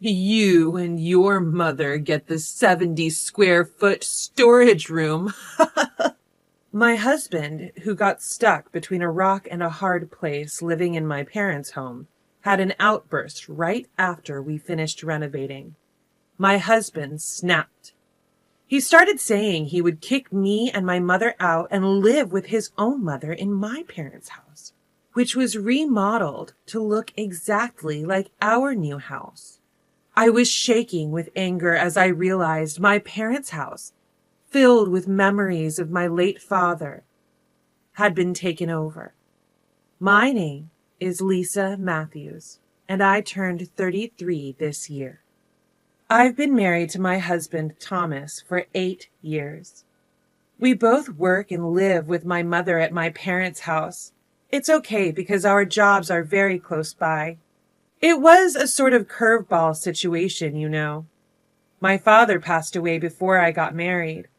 You and your mother get the 70 square foot storage room. My husband, who got stuck between a rock and a hard place living in my parents' home, had an outburst right after we finished renovating. My husband snapped. He started saying he would kick me and my mother out and live with his own mother in my parents' house, which was remodeled to look exactly like our new house. I was shaking with anger as I realized my parents' house, filled with memories of my late father, had been taken over. My name is Lisa Matthews, and I turned 33 this year. I've been married to my husband, Thomas, for 8 years. We both work and live with my mother at my parents' house. It's okay because our jobs are very close by. It was a sort of curveball situation, you know. My father passed away before I got married.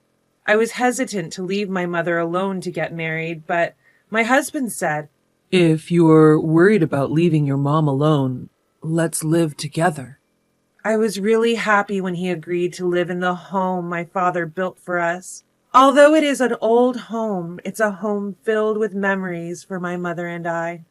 I was hesitant to leave my mother alone to get married, but my husband said, "If you're worried about leaving your mom alone, let's live together." I was really happy when he agreed to live in the home my father built for us. Although it is an old home, it's a home filled with memories for my mother and I.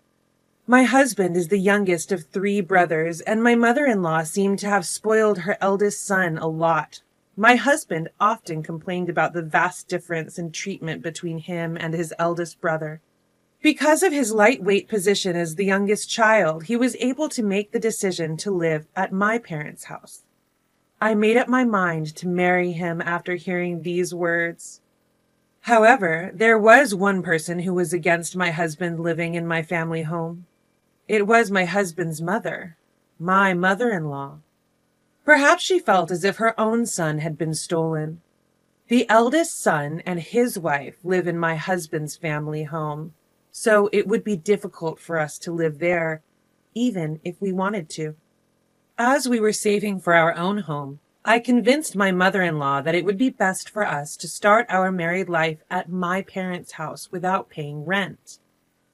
My husband is the youngest of 3 brothers, and my mother-in-law seemed to have spoiled her eldest son a lot. My husband often complained about the vast difference in treatment between him and his eldest brother. Because of his lightweight position as the youngest child, he was able to make the decision to live at my parents' house. I made up my mind to marry him after hearing these words. However, there was one person who was against my husband living in my family home. It was my husband's mother, my mother-in-law. Perhaps she felt as if her own son had been stolen. The eldest son and his wife live in my husband's family home, so it would be difficult for us to live there, even if we wanted to. As we were saving for our own home, I convinced my mother-in-law that it would be best for us to start our married life at my parents' house without paying rent.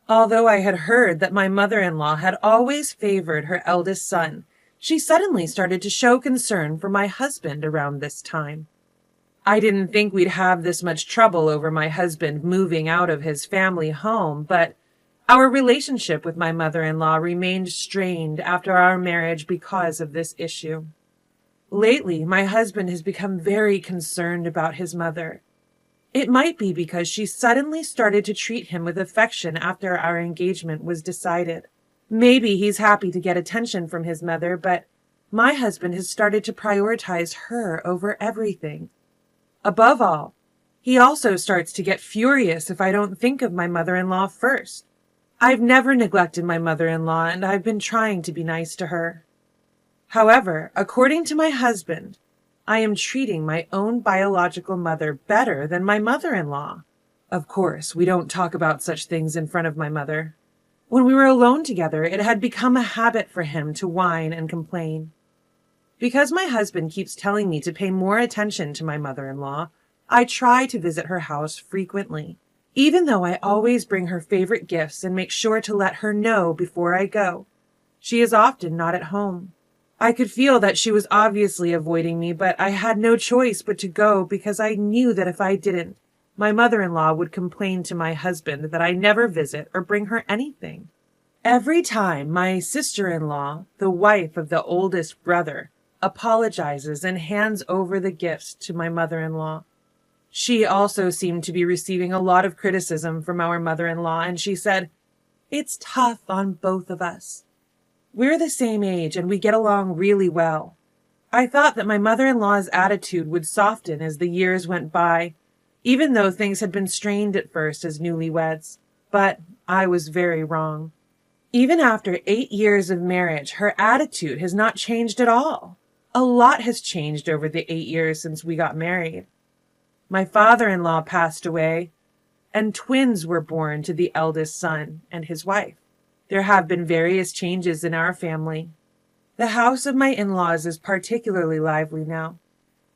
Although I had heard that my mother-in-law had always favored her eldest son, she suddenly started to show concern for my husband around this time. I didn't think we'd have this much trouble over my husband moving out of his family home, but our relationship with my mother-in-law remained strained after our marriage because of this issue. Lately, my husband has become very concerned about his mother. It might be because she suddenly started to treat him with affection after our engagement was decided. Maybe he's happy to get attention from his mother, but my husband has started to prioritize her over everything. Above all, he also starts to get furious if I don't think of my mother-in-law first. I've never neglected my mother-in-law, and I've been trying to be nice to her. However, according to my husband, I am treating my own biological mother better than my mother-in-law. Of course, we don't talk about such things in front of my mother. When we were alone together, it had become a habit for him to whine and complain. Because my husband keeps telling me to pay more attention to my mother-in-law, I try to visit her house frequently, even though I always bring her favorite gifts and make sure to let her know before I go. She is often not at home. I could feel that she was obviously avoiding me, but I had no choice but to go because I knew that if I didn't, my mother-in-law would complain to my husband that I never visit or bring her anything. Every time my sister-in-law, the wife of the oldest brother, apologizes and hands over the gifts to my mother-in-law. She also seemed to be receiving a lot of criticism from our mother-in-law, and she said, "It's tough on both of us. We're the same age and we get along really well." I thought that my mother-in-law's attitude would soften as the years went by, even though things had been strained at first as newlyweds. But I was very wrong. Even after 8 years of marriage, her attitude has not changed at all. A lot has changed over the 8 years since we got married. My father-in-law passed away, and twins were born to the eldest son and his wife. There have been various changes in our family. The house of my in-laws is particularly lively now.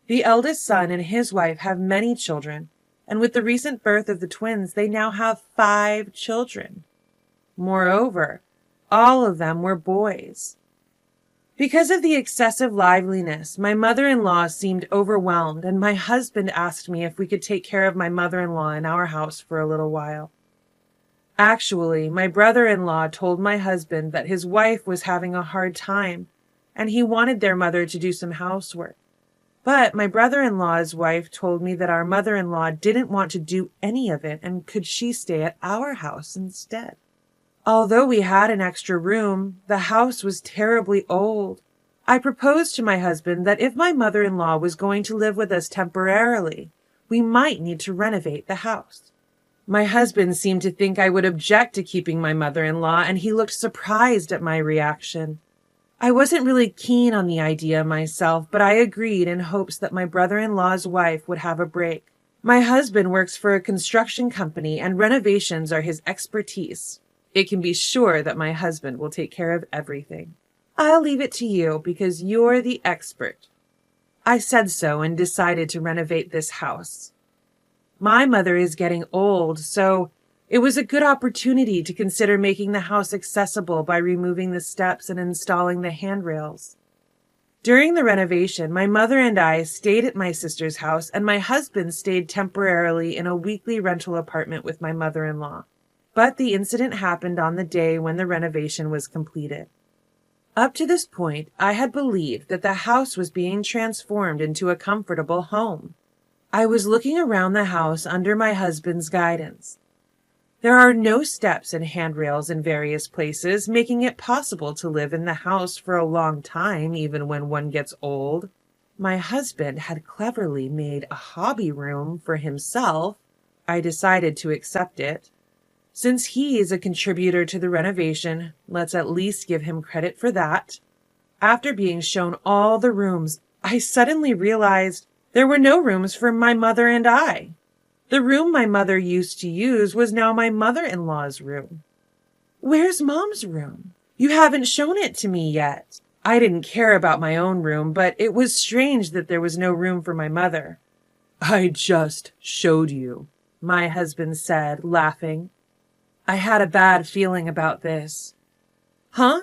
The eldest son and his wife have many children, and with the recent birth of the twins, they now have 5 children. Moreover, all of them were boys. Because of the excessive liveliness, my mother-in-law seemed overwhelmed, and my husband asked me if we could take care of my mother-in-law in our house for a little while. Actually, my brother-in-law told my husband that his wife was having a hard time, and he wanted their mother to do some housework. But my brother-in-law's wife told me that our mother-in-law didn't want to do any of it, and could she stay at our house instead? Although we had an extra room, the house was terribly old. I proposed to my husband that if my mother-in-law was going to live with us temporarily, we might need to renovate the house. My husband seemed to think I would object to keeping my mother-in-law, and he looked surprised at my reaction. I wasn't really keen on the idea myself, but I agreed in hopes that my brother-in-law's wife would have a break. My husband works for a construction company, and renovations are his expertise. It can be sure that my husband will take care of everything. I'll leave it to you because you're the expert. I said so and decided to renovate this house. My mother is getting old, so it was a good opportunity to consider making the house accessible by removing the steps and installing the handrails. During the renovation, my mother and I stayed at my sister's house, and my husband stayed temporarily in a weekly rental apartment with my mother-in-law. But the incident happened on the day when the renovation was completed. Up to this point, I had believed that the house was being transformed into a comfortable home. I was looking around the house under my husband's guidance. There are no steps and handrails in various places, making it possible to live in the house for a long time, even when one gets old. My husband had cleverly made a hobby room for himself. I decided to accept it. Since he is a contributor to the renovation, let's at least give him credit for that. After being shown all the rooms, I suddenly realized there were no rooms for my mother and I. The room my mother used to use was now my mother-in-law's room. Where's Mom's room? You haven't shown it to me yet. I didn't care about my own room, but it was strange that there was no room for my mother. I just showed you, my husband said, laughing. I had a bad feeling about this. Huh?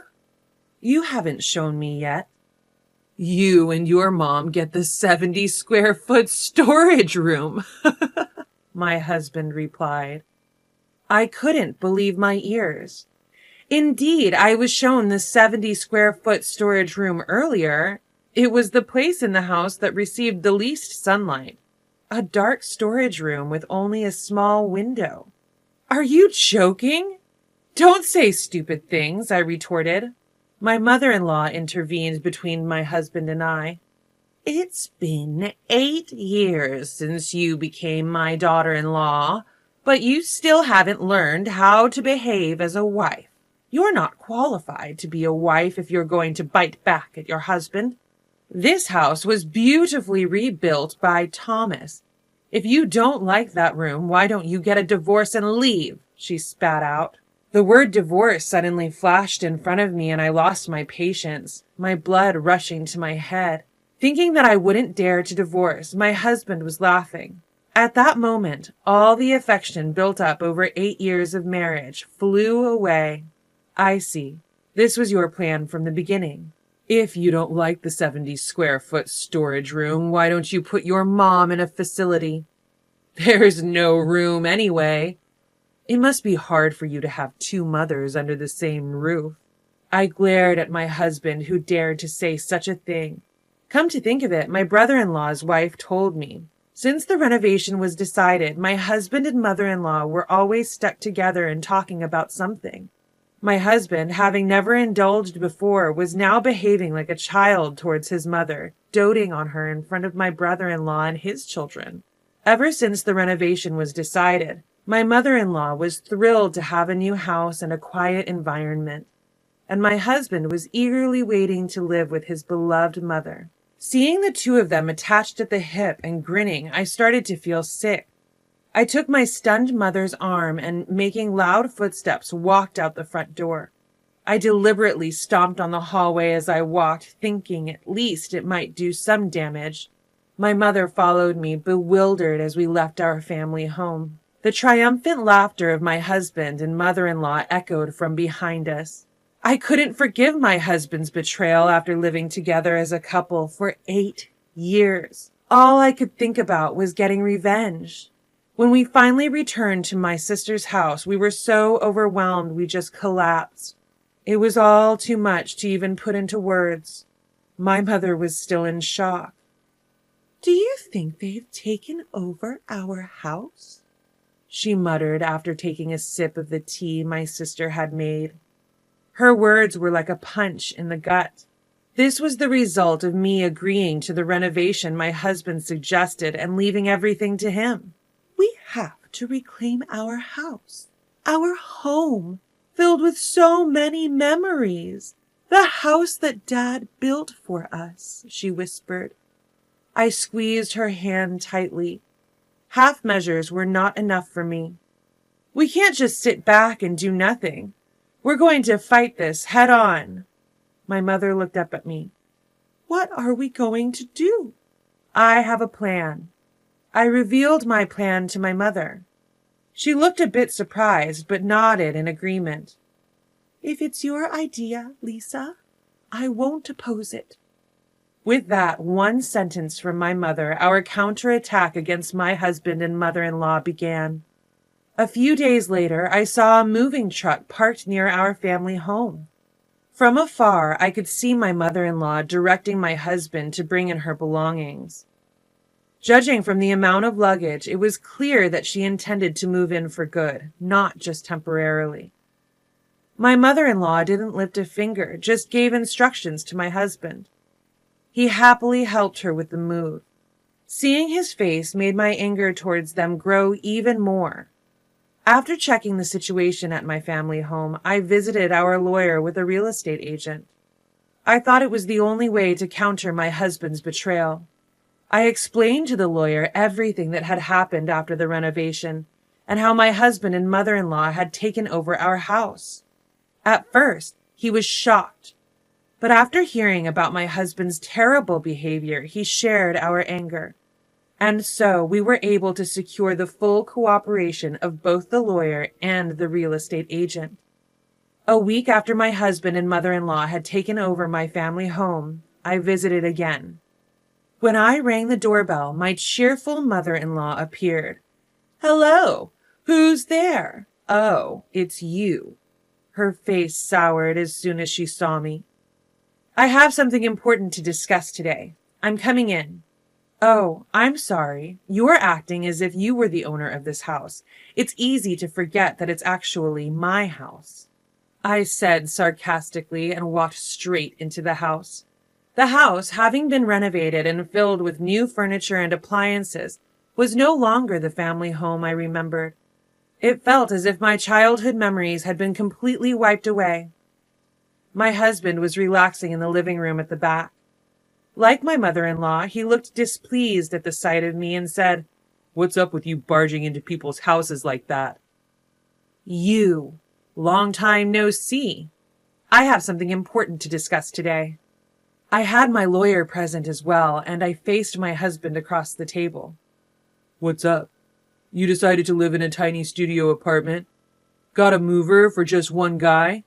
You haven't shown me yet. You and your mom get the 70 square foot storage room, my husband replied. I couldn't believe my ears. Indeed, I was shown the 70 square foot storage room earlier. It was the place in the house that received the least sunlight. A dark storage room with only a small window. Are you joking? Don't say stupid things, I retorted. My mother-in-law intervened between my husband and I. It's been 8 years since you became my daughter-in-law, but you still haven't learned how to behave as a wife. You're not qualified to be a wife if you're going to bite back at your husband. This house was beautifully rebuilt by Thomas. If you don't like that room, why don't you get a divorce and leave? She spat out. The word divorce suddenly flashed in front of me, and I lost my patience, my blood rushing to my head. Thinking that I wouldn't dare to divorce, my husband was laughing. At that moment, all the affection built up over 8 years of marriage flew away. I see. This was your plan from the beginning. If you don't like the 70 square foot storage room, why don't you put your mom in a facility? There's no room anyway. It must be hard for you to have 2 mothers under the same roof. I glared at my husband, who dared to say such a thing. Come to think of it, my brother-in-law's wife told me. Since the renovation was decided, my husband and mother-in-law were always stuck together and talking about something. My husband, having never indulged before, was now behaving like a child towards his mother, doting on her in front of my brother-in-law and his children. Ever since the renovation was decided, my mother-in-law was thrilled to have a new house and a quiet environment, and my husband was eagerly waiting to live with his beloved mother. Seeing the 2 of them attached at the hip and grinning, I started to feel sick. I took my stunned mother's arm and, making loud footsteps, walked out the front door. I deliberately stomped on the hallway as I walked, thinking at least it might do some damage. My mother followed me, bewildered, as we left our family home. The triumphant laughter of my husband and mother-in-law echoed from behind us. I couldn't forgive my husband's betrayal after living together as a couple for 8 years. All I could think about was getting revenge. When we finally returned to my sister's house, we were so overwhelmed we just collapsed. It was all too much to even put into words. My mother was still in shock. "Do you think they've taken over our house?" she muttered after taking a sip of the tea my sister had made. Her words were like a punch in the gut. This was the result of me agreeing to the renovation my husband suggested and leaving everything to him. "We have to reclaim our house, our home, filled with so many memories. The house that Dad built for us," she whispered. I squeezed her hand tightly. Half measures were not enough for me. "We can't just sit back and do nothing. We're going to fight this head on." My mother looked up at me. "What are we going to do?" "I have a plan." I revealed my plan to my mother. She looked a bit surprised, but nodded in agreement. "If it's your idea, Lisa, I won't oppose it." With that one sentence from my mother, our counterattack against my husband and mother-in-law began. A few days later, I saw a moving truck parked near our family home. From afar, I could see my mother-in-law directing my husband to bring in her belongings. Judging from the amount of luggage, it was clear that she intended to move in for good, not just temporarily. My mother-in-law didn't lift a finger, just gave instructions to my husband. He happily helped her with the move. Seeing his face made my anger towards them grow even more. After checking the situation at my family home, I visited our lawyer with a real estate agent. I thought it was the only way to counter my husband's betrayal. I explained to the lawyer everything that had happened after the renovation and how my husband and mother-in-law had taken over our house. At first, he was shocked. But after hearing about my husband's terrible behavior, he shared our anger. And so we were able to secure the full cooperation of both the lawyer and the real estate agent. A week after my husband and mother-in-law had taken over my family home, I visited again. When I rang the doorbell, my cheerful mother-in-law appeared. "Hello, who's there?" "Oh, it's you." Her face soured as soon as she saw me. "I have something important to discuss today. I'm coming in." "Oh, I'm sorry. You're acting as if you were the owner of this house. It's easy to forget that it's actually my house," I said sarcastically and walked straight into the house. The house, having been renovated and filled with new furniture and appliances, was no longer the family home I remembered. It felt as if my childhood memories had been completely wiped away. My husband was relaxing in the living room at the back. Like my mother-in-law, he looked displeased at the sight of me and said, "What's up with you barging into people's houses like that?" "You. Long time no see. I have something important to discuss today." I had my lawyer present as well, and I faced my husband across the table. "What's up? You decided to live in a tiny studio apartment? Got a mover for just one guy?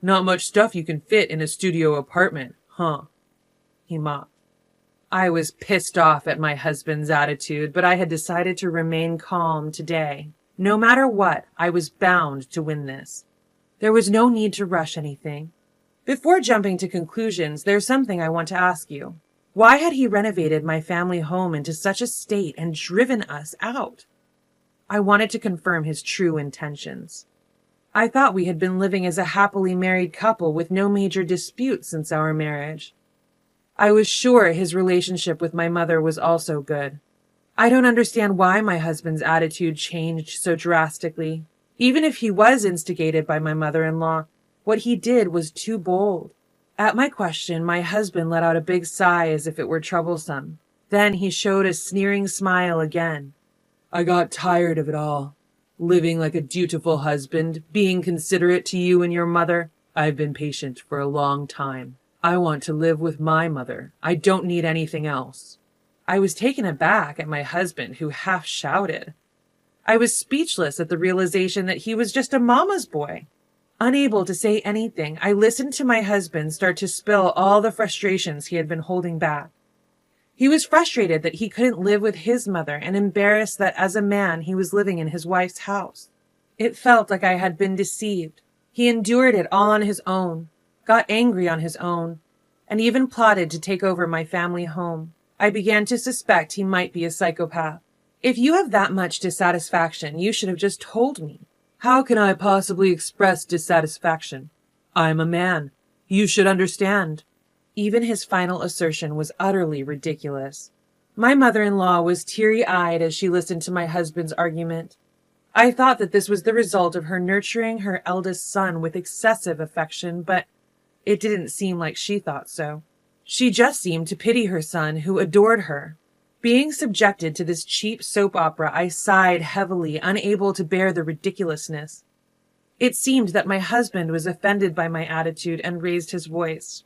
Not much stuff you can fit in a studio apartment, huh?" He mocked. I was pissed off at my husband's attitude, but I had decided to remain calm today. No matter what, I was bound to win this. There was no need to rush anything. Before jumping to conclusions, there's something I want to ask you. Why had he renovated my family home into such a state and driven us out? I wanted to confirm his true intentions. I thought we had been living as a happily married couple with no major disputes since our marriage. I was sure his relationship with my mother was also good. I don't understand why my husband's attitude changed so drastically. Even if he was instigated by my mother-in-law, what he did was too bold. At my question, my husband let out a big sigh as if it were troublesome. Then he showed a sneering smile again. "I got tired of it all. Living like a dutiful husband, being considerate to you and your mother. I've been patient for a long time. I want to live with my mother. I don't need anything else." I was taken aback at my husband, who half shouted. I was speechless at the realization that he was just a mama's boy. Unable to say anything, I listened to my husband start to spill all the frustrations he had been holding back. He was frustrated that he couldn't live with his mother and embarrassed that as a man he was living in his wife's house. It felt like I had been deceived. He endured it all on his own, got angry on his own, and even plotted to take over my family home. I began to suspect he might be a psychopath. If you have that much dissatisfaction, you should have just told me. How can I possibly express dissatisfaction? I'm a man. You should understand. Even his final assertion was utterly ridiculous. My mother-in-law was teary-eyed as she listened to my husband's argument. I thought that this was the result of her nurturing her eldest son with excessive affection, but it didn't seem like she thought so. She just seemed to pity her son, who adored her. Being subjected to this cheap soap opera, I sighed heavily, unable to bear the ridiculousness. It seemed that my husband was offended by my attitude and raised his voice.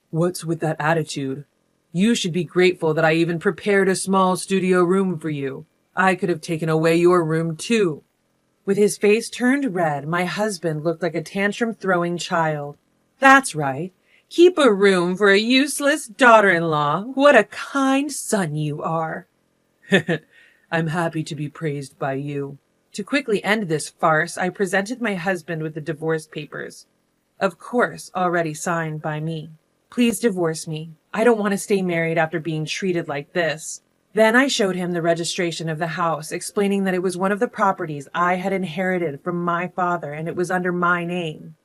What's with that attitude? You should be grateful that I even prepared a small studio room for you. I could have taken away your room too. With his face turned red, my husband looked like a tantrum-throwing child. That's right. Keep a room for a useless daughter-in-law. What a kind son you are. I'm happy to be praised by you. To quickly end this farce, I presented my husband with the divorce papers. Of course, already signed by me. Please divorce me. I don't want to stay married after being treated like this. Then I showed him the registration of the house, explaining that it was one of the properties I had inherited from my father and it was under my name.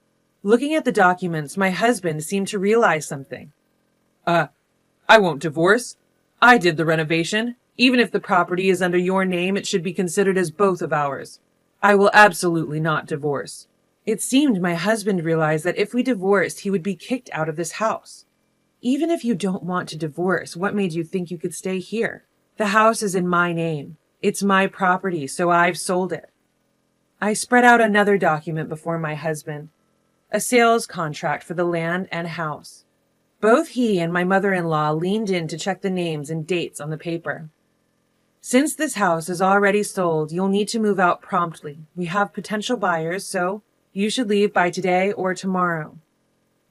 Looking at the documents, my husband seemed to realize something. I won't divorce. I did the renovation. Even if the property is under your name, it should be considered as both of ours. I will absolutely not divorce. It seemed my husband realized that if we divorced, he would be kicked out of this house. Even if you don't want to divorce, what made you think you could stay here? The house is in my name. It's my property, so I've sold it. I spread out another document before my husband. A sales contract for the land and house. Both he and my mother-in-law leaned in to check the names and dates on the paper. Since this house is already sold, you'll need to move out promptly. We have potential buyers, so you should leave by today or tomorrow.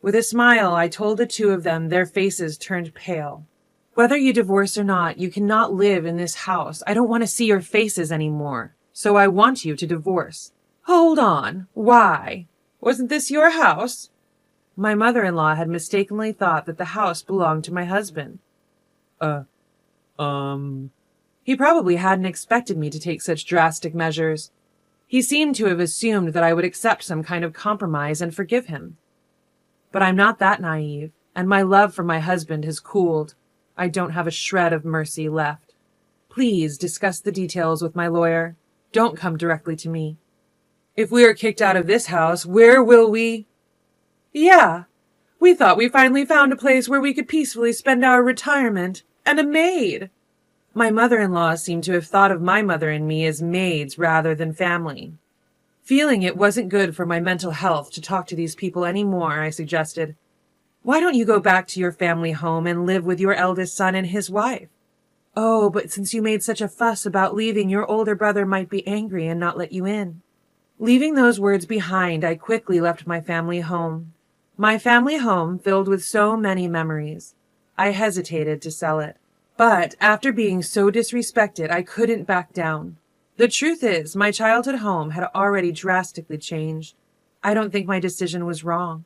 With a smile, I told the two of them. Their faces turned pale. Whether you divorce or not, you cannot live in this house. I don't want to see your faces anymore, so I want you to divorce. Hold on. Why? Wasn't this your house? My mother-in-law had mistakenly thought that the house belonged to my husband. He probably hadn't expected me to take such drastic measures. He seemed to have assumed that I would accept some kind of compromise and forgive him. But I'm not that naive, and my love for my husband has cooled. I don't have a shred of mercy left. Please discuss the details with my lawyer. Don't come directly to me. If we are kicked out of this house, where will we? Yeah, we thought we finally found a place where we could peacefully spend our retirement. And a maid. My mother-in-law seemed to have thought of my mother and me as maids rather than family. Feeling it wasn't good for my mental health to talk to these people any more, I suggested, why don't you go back to your family home and live with your eldest son and his wife? Oh, but since you made such a fuss about leaving, your older brother might be angry and not let you in. Leaving those words behind, I quickly left my family home. My family home filled with so many memories. I hesitated to sell it. But after being so disrespected, I couldn't back down. The truth is, my childhood home had already drastically changed. I don't think my decision was wrong.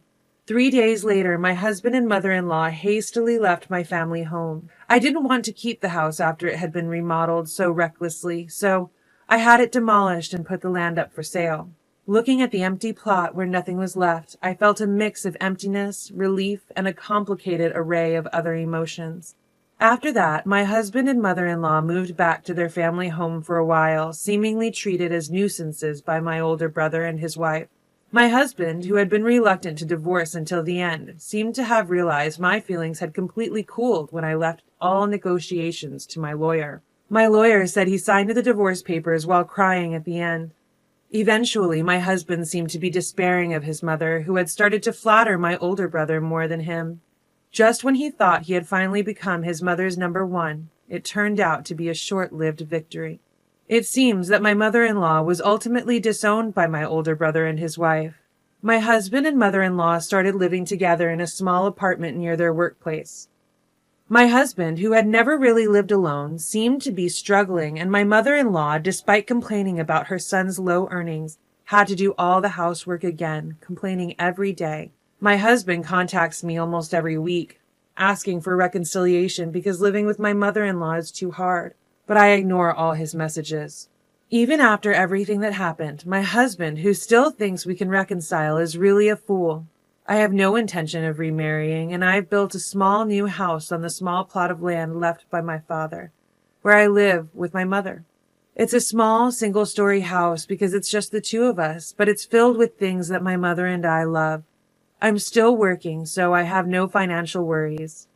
3 days later, my husband and mother-in-law hastily left my family home. I didn't want to keep the house after it had been remodeled so recklessly, so I had it demolished and put the land up for sale. Looking at the empty plot where nothing was left, I felt a mix of emptiness, relief, and a complicated array of other emotions. After that, my husband and mother-in-law moved back to their family home for a while, seemingly treated as nuisances by my older brother and his wife. My husband, who had been reluctant to divorce until the end, seemed to have realized my feelings had completely cooled when I left all negotiations to my lawyer. My lawyer said he signed the divorce papers while crying at the end. Eventually, my husband seemed to be despairing of his mother, who had started to flatter my older brother more than him. Just when he thought he had finally become his mother's number one, it turned out to be a short-lived victory. It seems that my mother-in-law was ultimately disowned by my older brother and his wife. My husband and mother-in-law started living together in a small apartment near their workplace. My husband, who had never really lived alone, seemed to be struggling, and my mother-in-law, despite complaining about her son's low earnings, had to do all the housework again, complaining every day. My husband contacts me almost every week, asking for reconciliation because living with my mother-in-law is too hard, but I ignore all his messages. Even after everything that happened, my husband, who still thinks we can reconcile, is really a fool. I have no intention of remarrying, and I've built a small new house on the small plot of land left by my father, where I live with my mother. It's a small, single-story house because it's just the two of us, but it's filled with things that my mother and I love. I'm still working, so I have no financial worries.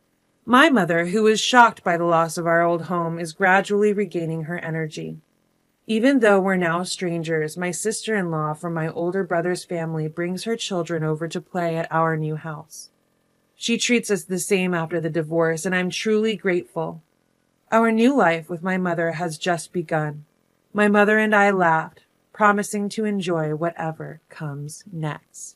My mother, who was shocked by the loss of our old home, is gradually regaining her energy. Even though we're now strangers, my sister-in-law from my older brother's family brings her children over to play at our new house. She treats us the same after the divorce, and I'm truly grateful. Our new life with my mother has just begun. My mother and I laughed, promising to enjoy whatever comes next.